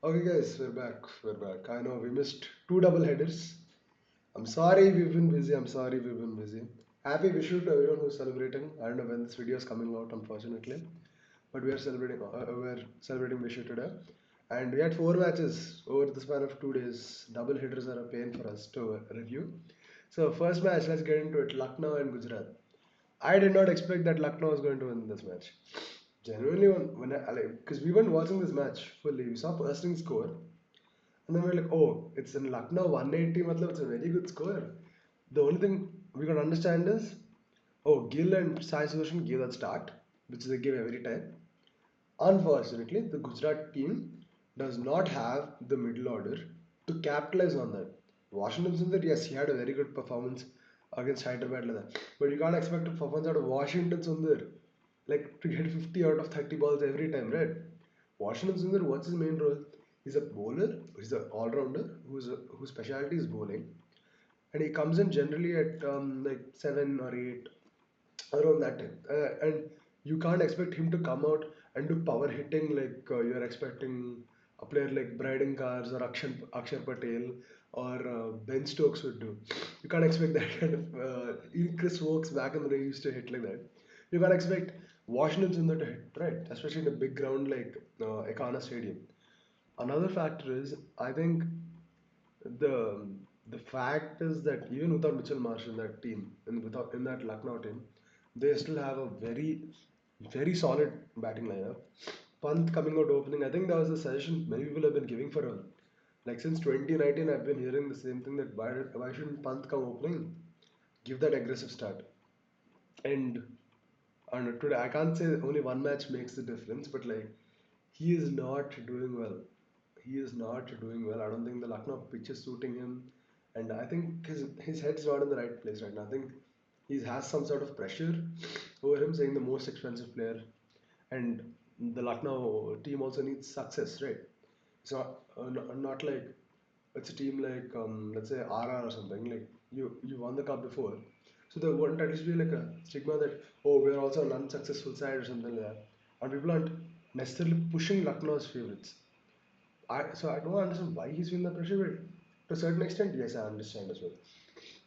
Okay, guys, we're back. We're back. I know we missed two double headers. I'm sorry we've been busy. I'm sorry we've been busy. Happy Vishu to everyone who's celebrating. I don't know when this video is coming out, unfortunately, but we are celebrating. We're celebrating Vishu today, and we had four matches over the span of 2 days. Double hitters are a pain for us to review. So first match, let's get into it. Lucknow and Gujarat. I did not expect that Lucknow was going to win this match. Genuinely, when I like, because we weren't watching this match fully, we saw first inning score, and then we're like, oh, it's in Lucknow 180, matlab, it's a very good score. The only thing we could understand is, oh, Gill and Sai Sudarshan gave that start, which they give every time. Unfortunately, the Gujarat team does not have the middle order to capitalize on that. Washington Sundar, yes, he had a very good performance against Hyderabad like that. But you can't expect a performance out of Washington Sundar like to get 50 out of 30 balls every time, right? Washington Sundar, what's his main role? He's a bowler, he's an all-rounder whose specialty is bowling, and he comes in generally at like 7 or 8 around that time. And you can't expect him to come out and do power hitting like you're expecting a player like Braden Cars or Akshar Patel or Ben Stokes would do. You can't expect that kind of. Even Chris Wokes back in the day used to hit like that. You can't expect Washington Sundar to hit, right? Especially in a big ground like Ekana Stadium. Another factor is I think the the fact is that even without Mitchell Marsh in that team, in that Lucknow team, they still have a very solid batting lineup. Pant coming out opening, I think that was a suggestion many people have been giving for a like since 2019. I've been hearing the same thing that why shouldn't Pant come opening, give that aggressive start, and and today I can't say only one match makes the difference, but like he is not doing well. He is not doing well. I don't think the Lucknow pitch is suiting him, and I think his head's not in the right place right now. I think he has some sort of pressure over him, saying the most expensive player, and the Lucknow team also needs success, right? It's not like it's a team like let's say RR or something like you won the cup before, so there wouldn't at least be like a stigma that oh we're also an unsuccessful side or something like that, and people aren't necessarily pushing Lucknow as favorites. I don't understand why he's feeling the pressure, but to a certain extent, yes, I understand as well.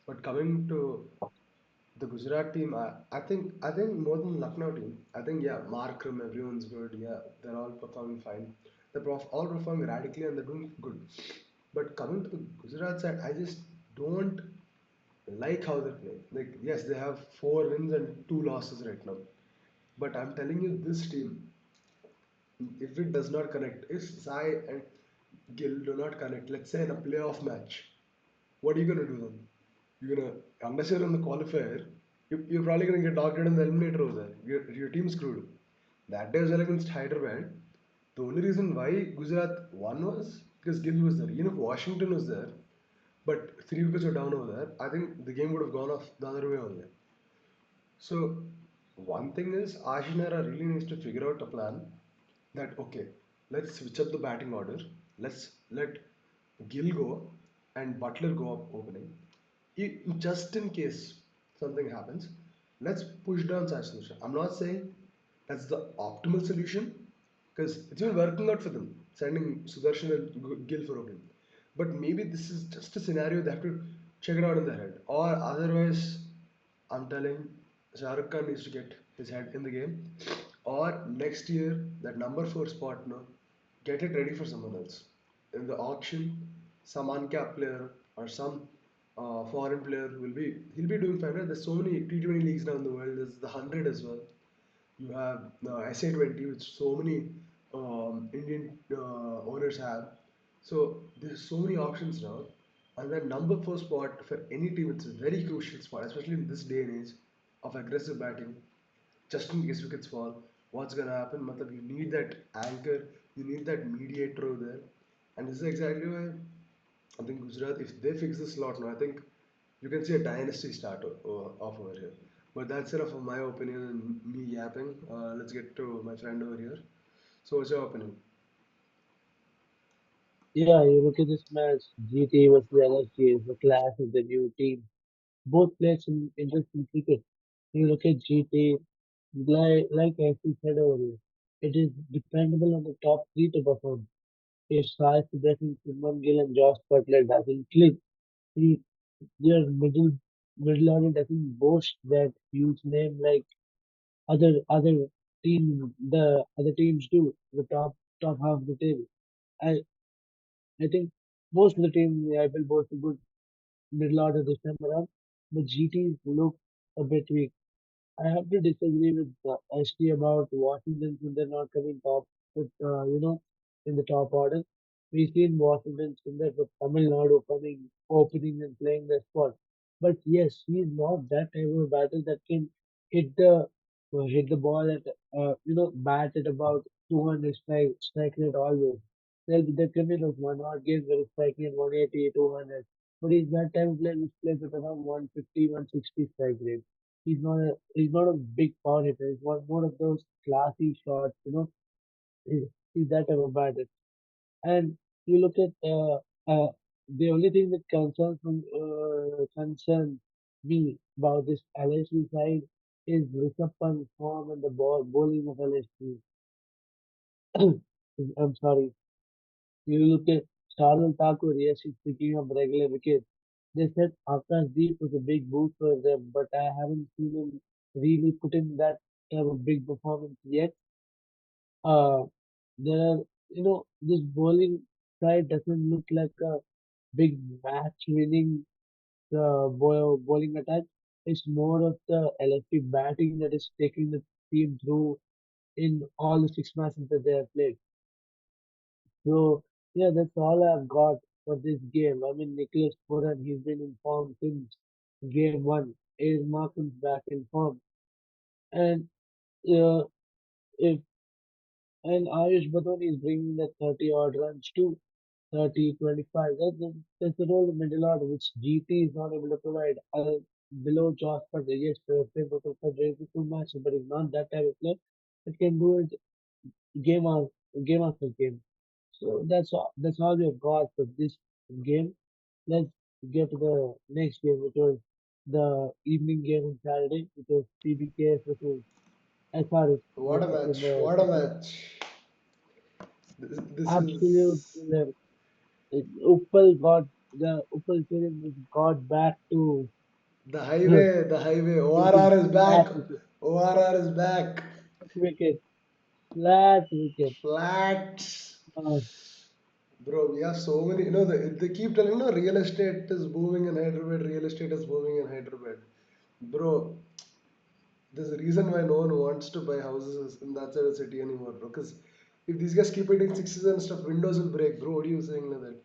But coming to the Gujarat team, I think more than Lucknow team, I think yeah, Markram, everyone's good. Yeah, they're all performing fine. All performing radically and they're doing good. But coming to the Gujarat side, I just don't like how they play. Like yes, they have 4 wins and 2 losses right now. But I'm telling you, this team, if it does not connect, if Sai and Gill do not connect, let's say in a playoff match, what are you gonna do then? You're gonna unless you're in the qualifier, you're probably gonna get knocked out in the eliminator over there. Your team's screwed. That day as well against Hyderabad, the only reason why Gujarat won was because Gill was there. Even if Washington was there, but 3 wickets were down over there, I think the game would have gone off the other way only. So one thing is Ashinara really needs to figure out a plan that okay, let's switch up the batting order. Let's let Gill go and Butler go up opening. Just in case something happens, let's push down Sai Sudarshan. I'm not saying that's the optimal solution because it's been working out for them, sending Sudarshan and Gill for opening. But maybe this is just a scenario they have to check it out in their head. Or otherwise, I'm telling Shah Rukh Khan needs to get his head in the game. Or next year, that number 4 spot, no, get it ready for someone else. In the auction, some uncapped player or some foreign player he'll be doing fine. Right? There's so many T20 leagues now in the world. There's the 100 as well. You have SA20, which so many Indian owners have. So there's so many options now. And that number 4 spot for any team, it's a very crucial spot, especially in this day and age of aggressive batting. Just in case wickets fall, what's gonna happen? Matlab, you need that anchor, you need that mediator over there. And this is exactly why I think Gujarat, if they fix this slot now, I think you can see a dynasty start off over here. But that's enough of my opinion and me yapping. Let's get to my friend over here. So, what's your opinion? Yeah, you look at this match, GT versus LSG is the clash of the new team. Both played some interesting cricket. You look at GT, like as you said earlier, it is dependable on the top three to perform. if Sai Sudarshan, Shubman Gill and Josh Butler doesn't click, he, their middle order doesn't boast that huge name like other the other teams do, the top half of the table. I I think most of the team in the IPL boast a good middle order this time around, but GTs look a bit weak. I have to disagree with ST about Washington Sundar not coming top with in the top order. We've seen Washington Sundar with Tamil Nadu coming, opening and playing the spot. But yes, he's not that type of batter that can hit the ball at bat at about 200 strike rate always. There can be those one odd games where he's striking at 180, 200. But he's that type of player which plays at around 150, 160 strike rate. He's not a big power hitter. He's one more of those classy shots. He's that type of batter. And you look at the only thing that concerns me about this LSU side is Rishabh Pant's form and the bowling of LSU. I'm sorry. You look at Shardul Thakur, yes, he's picking up regular wickets. They said Akash Deep was a big boost for them, but I haven't seen him really put in that type of big performance yet. Uh, there are, this bowling side doesn't look like a big match-winning bowling attack. It's more of the electric batting that is taking the team through in all the six matches that they have played. So yeah, that's all I've got for this game. I mean, Nicholas Puran, he's been in form since game one. Ace Markham's back in form, and uh, if and Ayush Badoni is bringing that 30 odd runs too. 30, 25. That's the role of middle order, which GT is not able to provide. Below Josh Butler, yes, Paper is too much, but he's not that type of player. It can do it game after game after game. So that's all we've got for this game. Let's get to the next game, which was the evening game on Saturday, which was PBKS versus SRS. What a This was in match! the What a second match! This absolute is killer. Uppal team got back to the highway. The highway. hitting ORR is back. flat wicket, ORR is back. flat wicket, flat wicket. Flat. Uh, Bro, we have so many. They keep telling, real estate is booming in Hyderabad. Real estate is booming in Hyderabad. Bro, there's a reason why no one wants to buy houses in that side of the city anymore, bro. Because if these guys keep hitting sixes and stuff, windows will break, bro. What are you saying like that?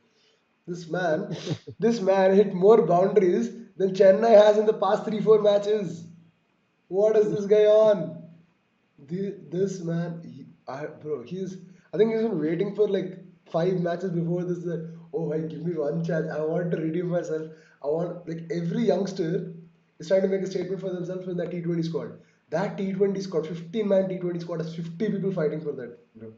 This man, this man hit more boundaries than Chennai has in the past 3 4 matches. What is this guy on? This man, bro, he's. I think he's been waiting for like 5 matches before this. That, oh, hey, give me one chance. I want to redeem myself. I want like every youngster is trying to make a statement for themselves in that T20 squad. That T20 squad, 15-man T20 squad, has 50 people fighting for that, bro.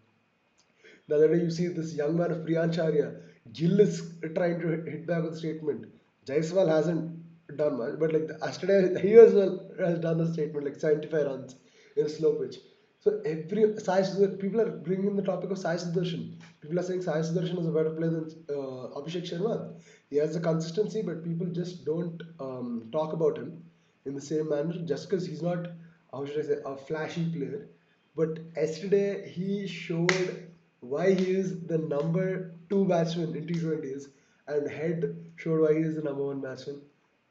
The other day, you see this young man of Priyancharya, Gill is trying to hit back with a statement. Jaiswal hasn't done much, but like yesterday, he as well has done a statement like 75 runs in a slow pitch. So people are bringing in the topic of Sai Sudarshan. People are saying Sai Sudarshan is a better player than Abhishek Sharma. He has the consistency, but people just don't talk about him in the same manner just because he's not, how should I say, a flashy player. But yesterday he showed why he is the number two batsman in T20s, and Head showed why he is the number one batsman.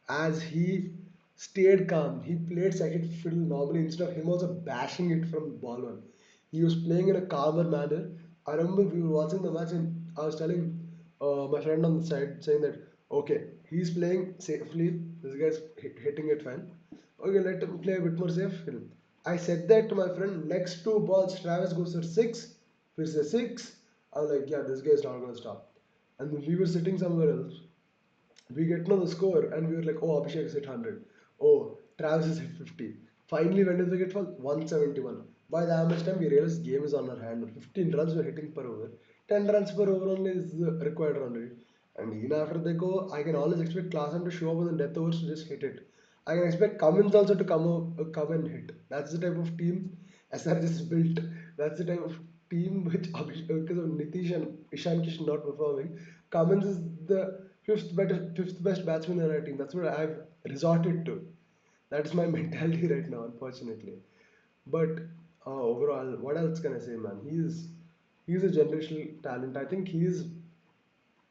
As he stayed calm, he played second fiddle normally instead of him also bashing it from ball one. He was playing in a calmer manner. I remember we were watching the match and I was telling my friend on the side saying that okay, he's playing safely. This guy's hitting it fine. Okay, let him play a bit more safe. I said that to my friend. Next two balls, Travis goes for six. If it's a six, I was like, yeah, this guy's not gonna stop. And then we were sitting somewhere else. We get to know the score and we were like, oh, Abhishek has hit 100. Oh, Travis has hit 50. Finally, when did we get fall? 171. By that much time, we realized game is on our hand. 15 runs we're hitting per over. 10 runs per over only is the required run rate. And even after they go, I can always expect Klassen to show up on the death overs to just hit it. I can expect Cummins also to come and hit. That's the type of team SRJ is built. That's the type of team which because of Nitish and Ishan Kishan not performing, Cummins is the fifth best batsman in our team. That's what I've resorted to. That's my mentality right now, unfortunately. But overall, what else can I say, man? He's a generational talent. I think he's.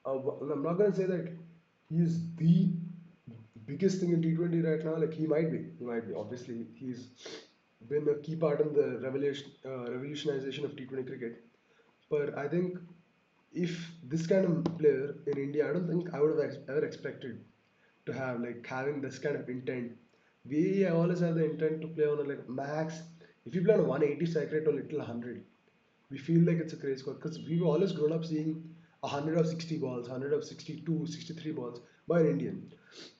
I'm not gonna say that he's the biggest thing in T20 right now. Like he might be. He might be. Obviously, he's been a key part in the revolutionization of T20 cricket. But I think if this kind of player in India, I don't think I would have ever expected to have like having this kind of intent. We always have the intent to play on a like max. If you play on a 180 strike rate or little 100, we feel like it's a crazy score because we've always grown up seeing 100 of 60 balls, 100 of 62, 63 balls by an Indian.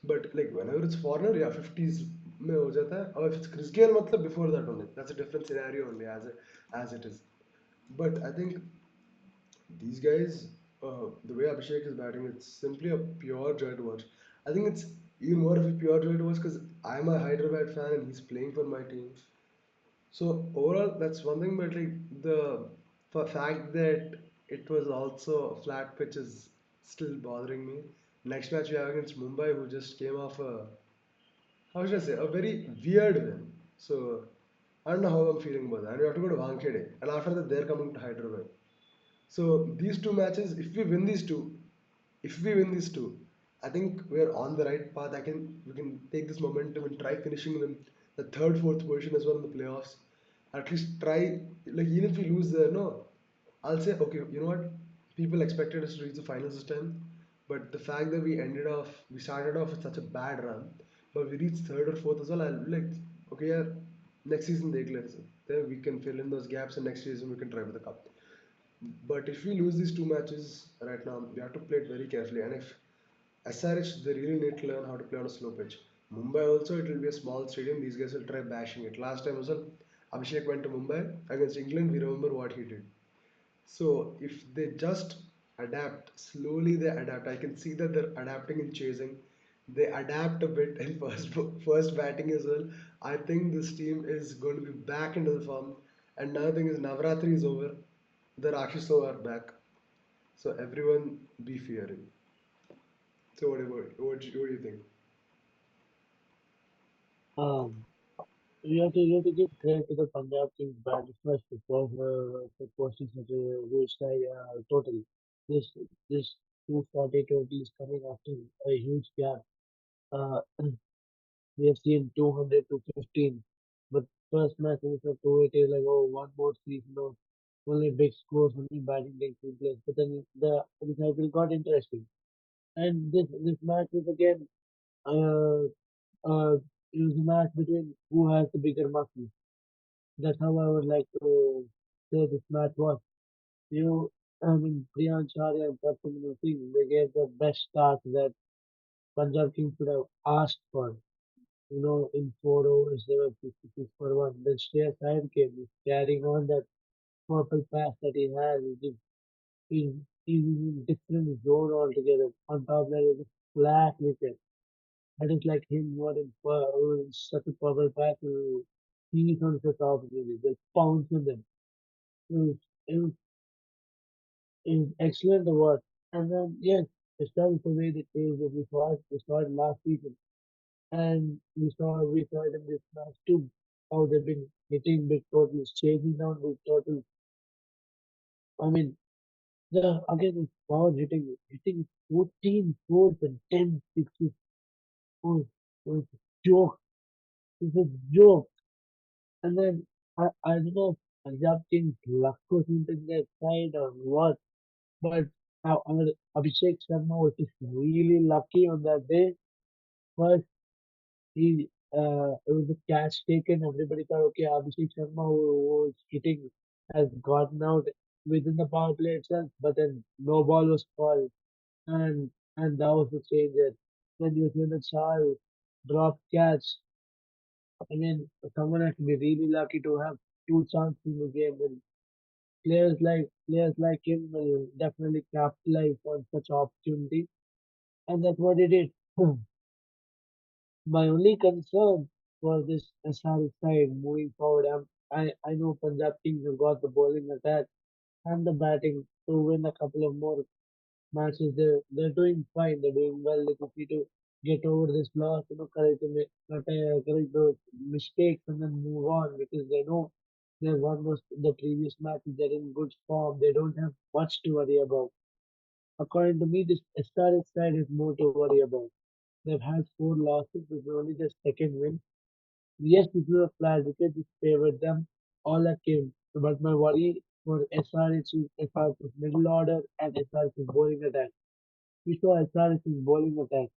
But like whenever it's foreigner, yeah, 50s में हो जाता है. Or if it's Chris Gayle, मतलब before that only. That's a different scenario only as it is. But I think these guys, the way Abhishek is batting, it's simply a pure joy to watch. I think it's even more of a pure joy to watch because I'm a Hyderabad fan and he's playing for my team. So overall, that's one thing. But like the fact that it was also a flat pitch is still bothering me. Next match we have against Mumbai, who just came off a, how should I say, a very weird win. So I don't know how I'm feeling about that. And we have to go to Wankhede, and after that they're coming to Hyderabad. So these two matches, if we win these two, I think we're on the right path. We can take this momentum and try finishing them the third, fourth position as well in the playoffs. At least try, like even if we lose there, no, I'll say okay. You know what? People expected us to reach the finals this time, but the fact that we started off with such a bad run, but we reached third or fourth as well. I'll be like, okay, yeah, next season they then we can fill in those gaps, and next season we can try for the cup. But if we lose these two matches right now, we have to play it very carefully. And if SRH, they really need to learn how to play on a slow pitch. Mumbai also, it will be a small stadium. These guys will try bashing it. Last time also, Abhishek went to Mumbai against England. We remember what he did. So if they just adapt, slowly they adapt. I can see that they're adapting and chasing. They adapt a bit in first batting as well. I think this team is going to be back into the form. And another thing is Navratri is over. The Rakshaso are back. So everyone be fearing. So what do you think? Um, you have to give credit to the Punjab Kings batting first for posting such a good side total. This this 240 total is coming after a huge gap. Uh, we have seen 200 to 15, but first match was a 280 like oh one more season of only big scores, only batting taking place. But then the cycle got interesting, and this match was again uh uh it was a match between who has the bigger muscle. That's how I would like to say this match was. I mean, Priyan Charya and Captain Singh, they gave the best start that Punjab Kings could have asked for. In 4 overs, they were 56 for one. Then Shreyas Iyer came, he's carrying on that purple patch that he has. He's in a different zone altogether. On top there is a flat wicket. That is like him, what in such a purple patch, he's on such opportunities. They'll pounce on them. It was, it was is excellent award. And then yes, it's done the way they changed it. We saw it last season, and we saw it in this match too. How they've been hitting big totals, chasing down big totals. I mean, the again it's power hitting 14 fours and 10 sixes. Oh, it's a joke. It's a joke. And then I don't know if Punjab Kings luck was in their side or what, but Abhishek Sharma was just really lucky on that day. First, it was a catch taken. Everybody thought, okay, Abhishek Sharma, who was hitting, has gotten out within the power play itself. But then no ball was called, and that was the changer. Then Yuzvendra Chahal dropped catch. I mean, someone has to be really lucky to have two chances in the game. And players like him will definitely capitalize on such opportunity, and that's what he did. My only concern for this SRS side moving forward, I know Punjab Kings have got the bowling attack, and the batting to win a couple of more matches. They're doing fine. They're doing well. They just need to get over this loss, correct those mistakes and then move on because they know they won the previous matches. They're in good form. They don't have much to worry about. According to me, this SRH side is more to worry about. They've had four losses. This is only their second win. Yes, this is a flat wicket which favored them all that came. But my worry for SRH is SRH's middle order and SRH's bowling attack. We saw SRH's bowling attack.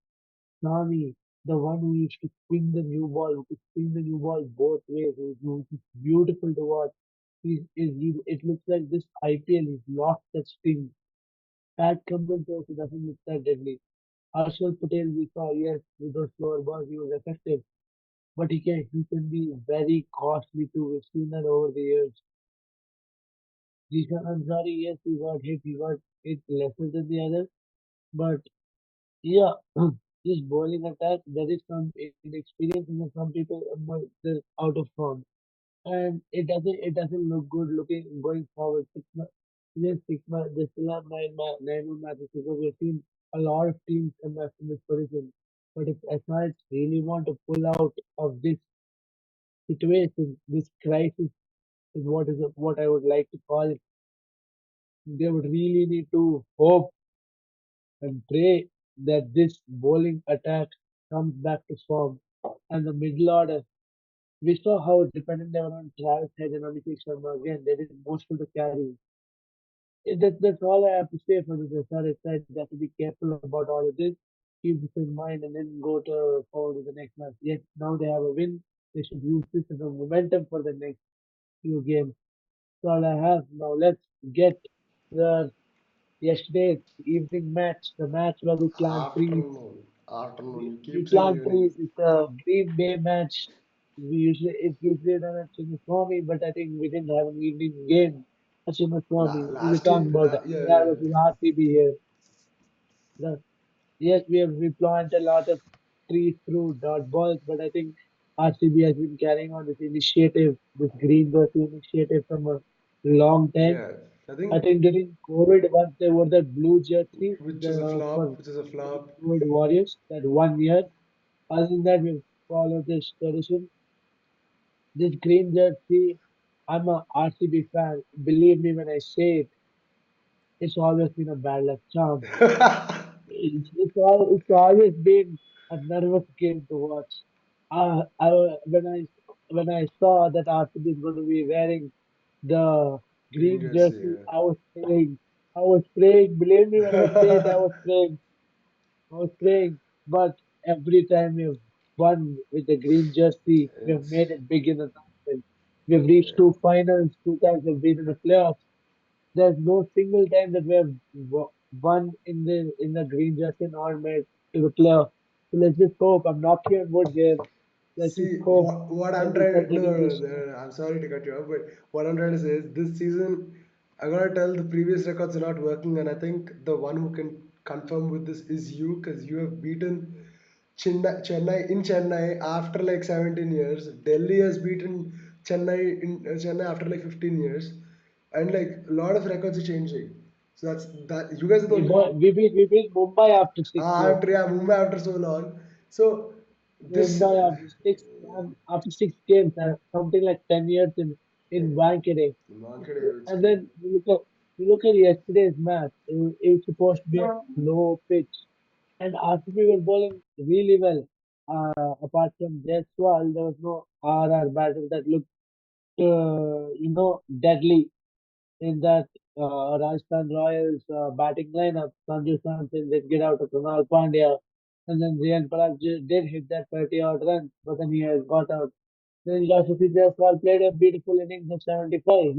Nami, the one who used to spin the new ball, who could spin the new ball both ways, which is beautiful to watch. It looks like this IPL is lost that sting. Pat Cummins also doesn't look that deadly. Harshal Patel, we saw, yes, with those slower balls, he was effective. But he can be very costly too. We've seen that over the years. Jishan Ansari, yes, he got hit lesser than the others. But yeah, this bowling attack, there is some inexperience and some people they're out of form. And it doesn't look good looking going forward. Yes, 6 months, they still have 9 more matches to go. We've seen a lot of teams come back from this position. But if SRH really want to pull out of this situation, this crisis is what I would like to call it. They would really need to hope and pray that this bowling attack comes back to form. And the middle order, we saw how dependent they were on Travis Head and Abhishek Sharma. Again, they did most of the carrying. That's all I have to say for this SRS side. They have to be careful about all of this, keep this in mind, and then go to forward to the next match. Yes, now they have a win. They should use this as a momentum for the next few games. That's all I have. Now let's get the yesterday's evening match, the match where we plant trees. Afternoon. Afternoon. We, You we keep saying plant evening. trees. It's a Green Bay match. It's usually done at Chinnaswamy, but I think we didn't have an evening game at Chinnaswamy. We're Last talking year, about yeah, IR yeah. versus RCB here. The, yes, we planted a lot of trees through dot balls, but I think RCB has been carrying on this initiative, this green jersey initiative from a long time. Yeah. I I think think during COVID, once they wore that blue jersey, which is a the flop, for which is a the flop. COVID Warriors, that 1 year. Other than that, we've followed this tradition. This green jersey, I'm a RCB fan. Believe me when I say it, it's always been a bad luck charm. It's always been a nervous game to watch. I when I saw that RCB is going to be wearing the Green green jersey, jersey, I was praying. I was praying. Believe me when I say it, I yeah. was praying. I was praying. But every time we've won with the green jersey, we've It's made it big in the tournament. We've reached two finals, 2 times we've been in the playoffs. There's no single time that we have won in the green jersey or made to the playoff. So let's just hope. I'm knocking on wood here. Let's just See, hope what I'm that we trying. No, continue no, this. no, I'm sorry to cut you off, but what I'm trying to say is this season, I gotta tell the previous records are not working, and I think the one who can confirm with this is you, because you have beaten Chennai after like 17 years. Delhi has beaten Chennai after like 15 years, and like a lot of records are changing. So that's that. You guys are the only. We beat Mumbai after 6 years. After, yeah, Mumbai after so long. So this Mumbai after 6 games, something like 10 years in Wankhede. market it's And then you look at yesterday's match. It was supposed to be a slow pitch, and RCB were bowling really well. Apart from Jaiswal, there was no RR batter that looked deadly in that Rajasthan Royals batting lineup. Sanju Samson did get out of Kunal Pandya, and then Riyan Parag did hit that 30 odd runs, but then he has got out. Then Yashasvi Jaiswal played a beautiful innings of 75.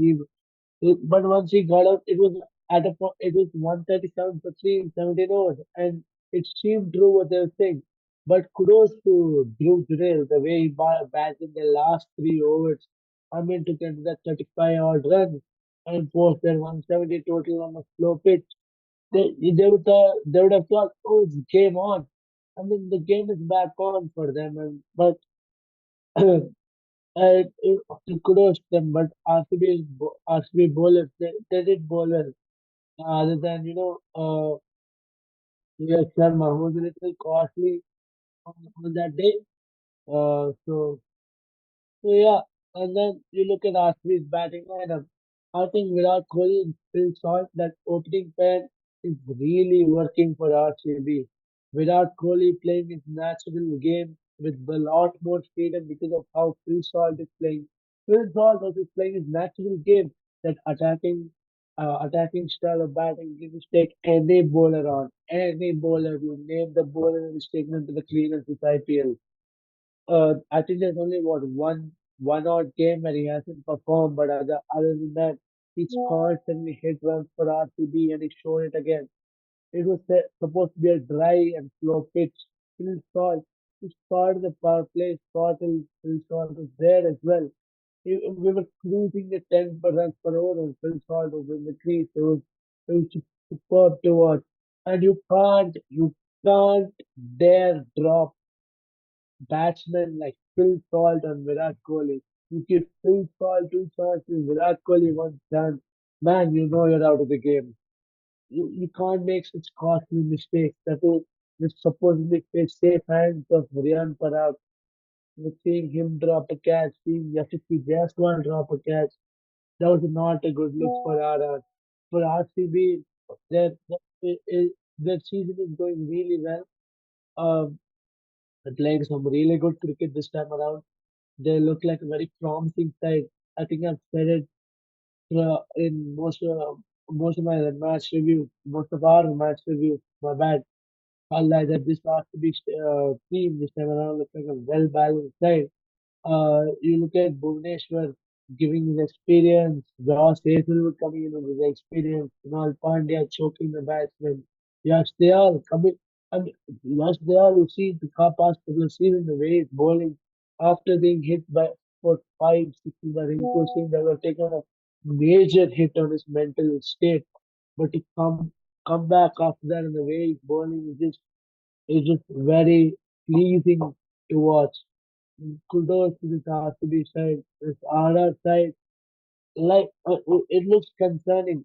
But once he got out, it was 137 for 3 in 17 overs, and it seemed true what they were saying. But kudos to Dhruv Jurel, the way he batted in the last 3 overs. I mean, to get that 35 odd runs and post their 170 total on a slow pitch. They would have thought, oh, it's game on. I mean, the game is back on for them, but Kudos to them, but RCB bowlers, they did bowl well. Other than, yes, Sharma, who was a little costly on that day. So yeah, and then you look at RCB's batting lineup. I think Virat Kohli and Phil Salt, that opening pair is really working for RCB. Virat Kohli playing his natural game with a lot more freedom because of how Phil Salt is playing. Phil Salt also is playing his natural game, that attacking style of batting. You just take any bowler on, any bowler. You name the bowler and is taken into the cleaners with IPL. I think there's only one odd game where he hasn't performed, but other than that, he's constantly hit runs for RCB and he's shown it again. It was supposed to be a dry and slow pitch. Phil Salt, he started the power play, Phil Salt was there as well. We were cruising at 10 runs per over and Phil Salt was in the crease. It was just superb to watch. And you can't dare drop batsmen like Phil Salt and Virat Kohli. You give Phil Salt two chances, Virat Kohli one chance, man, you know you're out of the game. You can't make such costly mistakes. That will supposedly play safe hands of Riyan Parag. We're seeing him drop a catch, seeing Yashasvi Jaiswal drop a catch. That was not a good look for RR. For RCB, their season is going really well. They're playing some really good cricket this time around. They look like a very promising side. I think I've said it in most of my match review, most of our match review. My bad. Highlight that this RCB team this time around looks like a well balanced side. You look at Bhuvaneshwar giving his experience, Ross Hazelwood coming in with his experience, Kunal Pandya choking the batsman. Yes, they all coming. I mean, yes, they all you see the past couple of seasons, the way he's bowling after being hit by for 5 6 by Rinku Singh, they were taking a major hit on his mental state. But to come back after that and the way he's bowling is just very pleasing to watch. Kudos to this RCB side. This RR side, it looks concerning.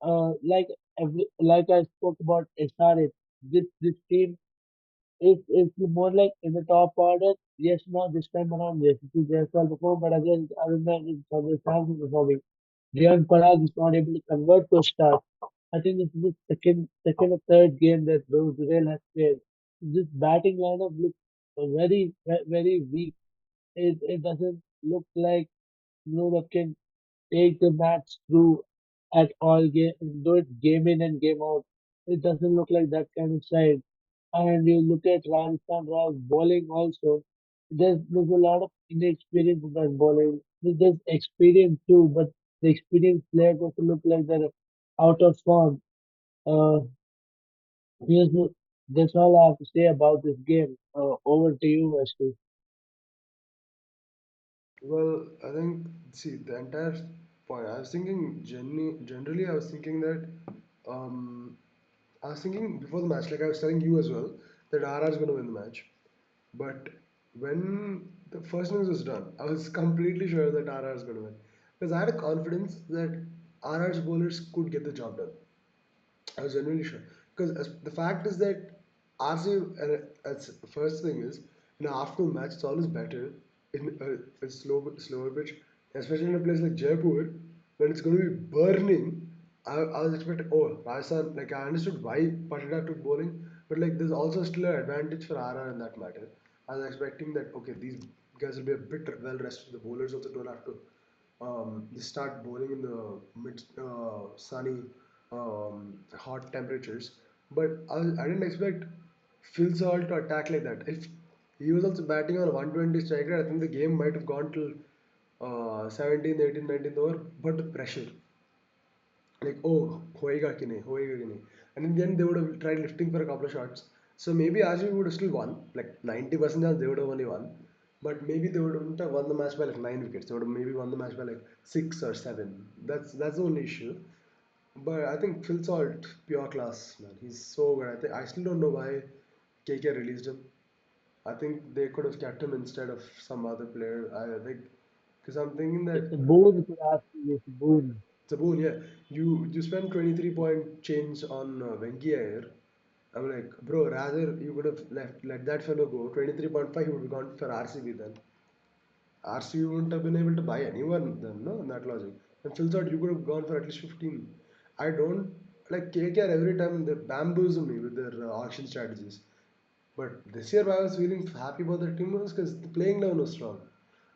Like I spoke about SRH. This team is more like in the top order. Yes, not this time around. Yes, it is Jaiswal before, but again, other than that, it's always Samson performing. Riyan Parag is not able to convert those stars. I think this is the second or third game that Rosarel has played. This batting lineup looks very weak. It doesn't look like that can take the match through at all game, do it game in and game out. It doesn't look like that kind of side. And you look at Rajasthan Royals bowling also. There's a lot of inexperience in that bowling. There's experience too, but the experienced players also look like they're out of form. Uh, here's the, that's all I have to say about this game. Over to you, Ashley. Well, I think, see, the entire point, I was thinking, generally, I was thinking that, um, I was thinking before the match, like I was telling you as well, that RR is going to win the match. But when the first innings was done, I was completely sure that RR is going to win. Because I had a confidence that RR's bowlers could get the job done. I was genuinely sure. Because the fact is that RC, and as first thing is, in an afternoon match, it's always better in a slower pitch, especially in a place like Jaipur, when it's going to be burning. I was expecting, oh, Rajasthan, like I understood why Patida took bowling, but like there's also still an advantage for RR in that matter. I was expecting that, okay, these guys will be a bit well rested. The bowlers also don't have to they start bowling in the mid sunny, hot temperatures. But I didn't expect Phil Salt to attack like that. If he was also batting on a 120 strike rate, I think the game might have gone till 17th, 18th, 19th over. But the pressure, like, oh, hoega ki nahi. And in the end, they would have tried lifting for a couple of shots. So maybe RCB would have still won, like 90% chance they would have only won. But maybe they wouldn't have won the match by like 9 wickets. They would have maybe won the match by like 6 or 7. That's the only issue. But I think Phil Salt, pure class, man. He's so good. I still don't know why KK released him. I think they could have kept him instead of some other player. I think because I'm thinking It's that a boon if you ask me. It's a boon. it's a boon. Yeah, you spend 23 point change on Venki Iyer. I'm like, bro, rather you could have let that fellow go. 23.5, he would have gone for RCB then. RCB wouldn't have been able to buy anyone then, no, in that logic. And Phil thought you could have gone for at least 15. I don't like KKR every time they bamboozle me with their auction strategies. But this year, I was feeling happy about the team was because the playing level was strong,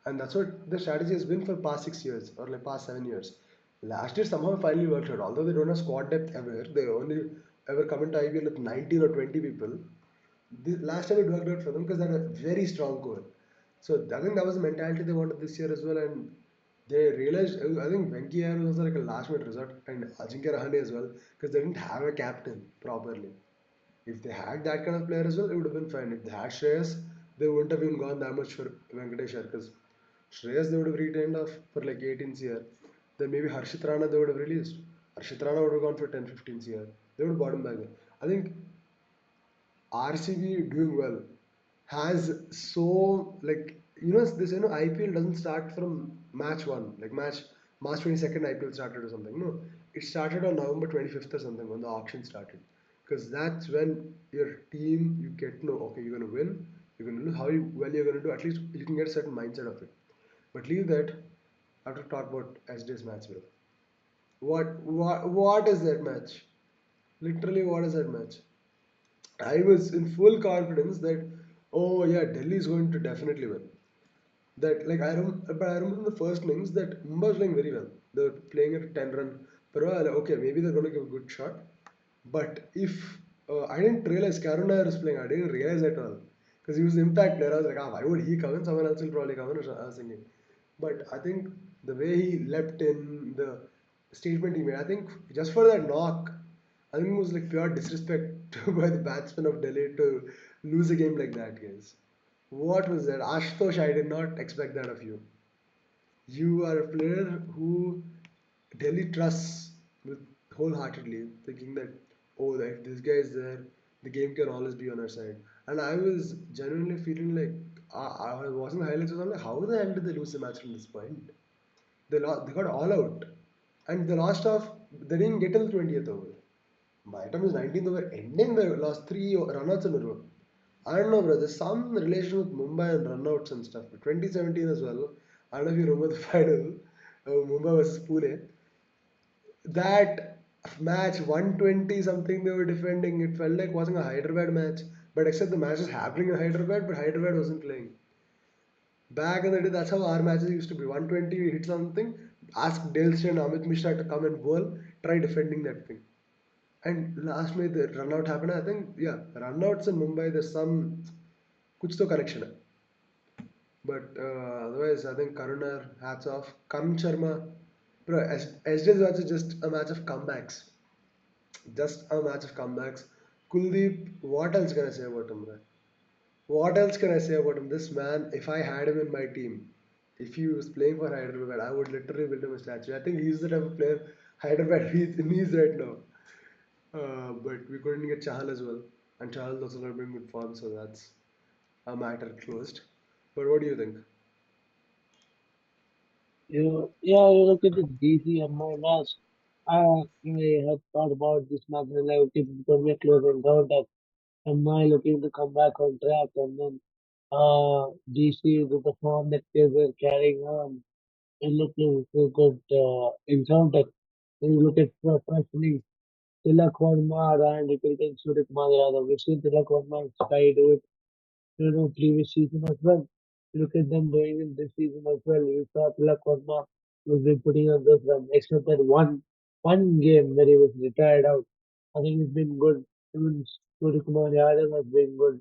and that's what the strategy has been for past 6 years or like past 7 years. Last year somehow finally worked out. Although they don't have squad depth ever, they only ever come into IPL with 19 or 20 people. Last time it worked out for them because they had a very strong core. So I think that was the mentality they wanted this year as well, and they realized. I think Venki Iyer was like a last minute resort, and Ajinkya Rahane as well, because they didn't have a captain properly. If they had that kind of player as well, it would have been fine. If they had Shreyas, they wouldn't have even gone that much for Venkateshwar because Shreyas they would have retained off for like 18 CR. Then maybe Harshit Rana they would have released. Harshit Rana would have gone for 10 15 CR. They would have bought him back then. I think RCB doing well has so like this IPL doesn't start from match one like match March 22nd IPL started or something. No, it started on November 25th or something when the auction started because that's when your team you get to know, okay, you're gonna win, you're gonna lose, how well you're gonna do, at least you can get a certain mindset of it. But leave that. I have to talk about SD's match, bro. What is that match? Literally, what is that match? I was in full confidence that, oh yeah, Delhi is going to definitely win. That like but I remember the first innings that Mumbai was playing very well. They were playing at a 10 run per hour. Like, okay, maybe they're going to give a good shot. But if I didn't realize Karun Nair was playing, I didn't realize at all because he was the impact player. I was like, why would he come in? Someone else will probably come in. I was thinking, but I think the way he leapt in, the statement he made, I think just for that knock, I think it was like pure disrespect by the batsman of Delhi to lose a game like that, guys. What was that? Ashutosh, I did not expect that of you. You are a player who Delhi trusts with wholeheartedly, thinking that, oh, if this guy is there, the game can always be on our side. And I was genuinely feeling like I was watching the highlights. I'm like, how the hell did they lose the match from this point? They got all out, and the last half they didn't get till the 20th over. By the time it was 19th over, ending the last three runouts in a row. I don't know, bro. There's some relation with Mumbai and runouts and stuff. 2017 as well. I don't know if you remember the final, Mumbai versus Pune. That match, 120 something they were defending. It felt like watching a Hyderabad match, but except the match is happening in Hyderabad, but Hyderabad wasn't playing. Back in the day, that's how our matches used to be. 120, we hit something, ask Dale Steyn and Amit Mishra to come and bowl, try defending that thing. And last minute the run out happened. I think yeah, runouts in Mumbai there's some kuch to connection hai. But otherwise I think Karunar hats off. Kam Sharma, bro. SJ's match is just a match of comebacks. Just a match of comebacks. Kuldeep, what else can I say about him, bro? What else can I say about him? This man, if I had him in my team, if he was playing for Hyderabad, I would literally build him a statue. I think he's the type of player Hyderabad needs right now. But we couldn't get Chahal as well. And Chahal also not been good form, so that's a matter closed. But what do you think? You look at the DC and my match. I had thought about this match and like, okay, because we're closing down that. Am I looking to come back on track? And then DC with the form that they were carrying on and looking so good in counter. When you look at professionally, Tilak Verma and Cricket Surya Kumar Yadav. We've seen Tilak Verma try to do it previous season as well. Look at them doing it this season as well. We saw Tilak Verma was been putting on those runs, except that one game where he was retired out. I think it's been good. Even Surya Kumar Yadav has been good.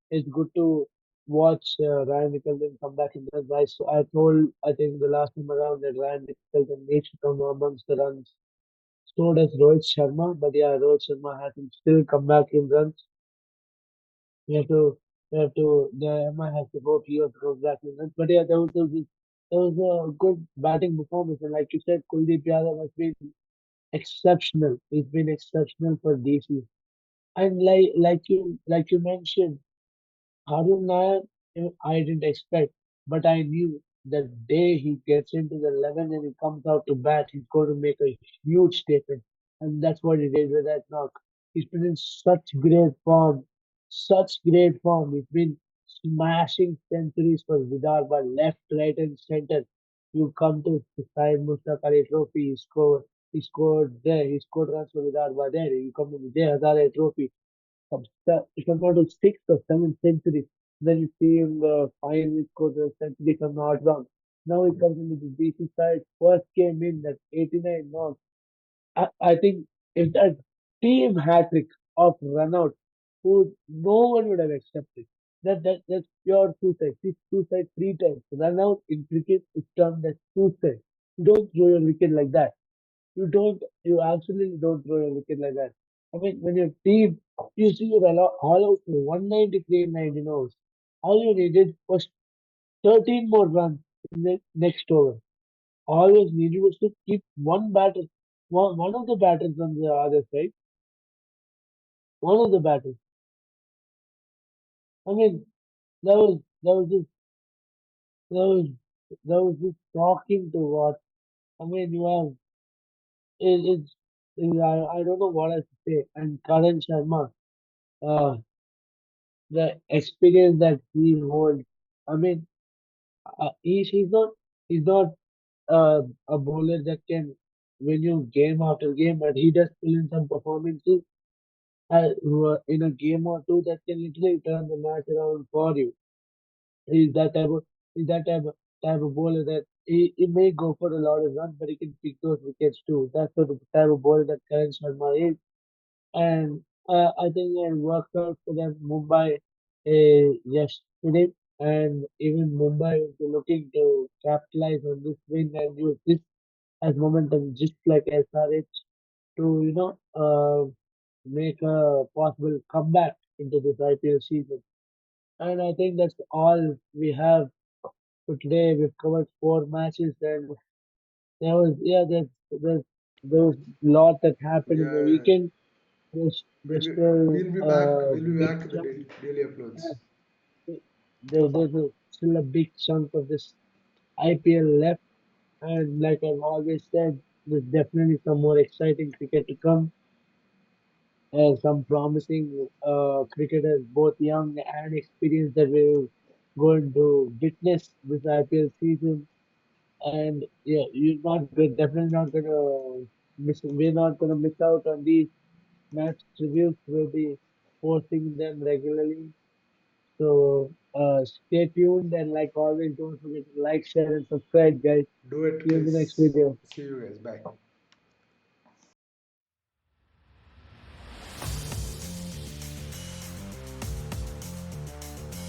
It's good to watch Ryan Nicholson come back in the runs. I told, I think the last time around that Ryan Nicholson needs to come amongst the runs. So does Rohit Sharma, but yeah, Rohit Sharma hasn't still come back in runs. The MI has to hope he also goes back in runs. But yeah, there was a good batting performance, and like you said, Kuldeep Yadav has been exceptional. He's been exceptional for DC. And like you mentioned, Harun Nair, I didn't expect, but I knew the day he gets into the 11 and he comes out to bat, he's going to make a huge statement. And that's what he did with that knock. He's been in such great form. He's been smashing centuries for Vidarbha, left, right, and center. You come to the side Mustaq Ali Trophy, he scored there, he scored runs for Vidarbha there. You come to the Vijay Hazare Trophy, if I'm not wrong, sixth or seventh century. Then you see him finally scored a century from not wrong. Now he comes into the DC side. First came in that 89 knocks. I think if that team hat trick of run out, who no one would have accepted. That's pure suicide. See, suicide three times. Run out in cricket is termed as suicide. You don't throw your wicket like that. You absolutely don't throw a wicket like that. I mean, when your team, you see you're all out for 193 in 19 overs. All you needed was 13 more runs in the next over. All you needed was to keep one of the batters on the other side, one of the batters. I mean, that was just, that was, that was just shocking to watch. I mean, it, it's, I don't know what else to say. And Karan Sharma, uh, the experience that he holds. I mean, he's not a bowler that can win you game after game, but he does pull in some performances in a game or two that can literally turn the match around for you. He's that type of type of bowler that he may go for a lot of runs, but he can pick those wickets too. That's the type of bowler that Karan Sharma is. And I think it worked out for them Mumbai yesterday, and even Mumbai will be looking to capitalize on this win and use this as momentum, just like SRH, to make a possible comeback into this IPL season. And I think that's all we have for today. We've covered four matches, and there's there was a lot that happened in the Yeah, weekend. There's still we'll be back. a We'll be big back with the chunk. daily uploads. Still a big chunk of this IPL left, and like I've always said, there's definitely some more exciting cricket to come. Some promising cricketers, both young and experienced, that we're going to witness this IPL season. And yeah, we're definitely not gonna miss. We're not gonna miss out on these match reviews. We'll be posting them regularly. So stay tuned, and like always, don't forget to like, share, and subscribe, guys. Do it, See you in the next guys. video. See you guys. Bye.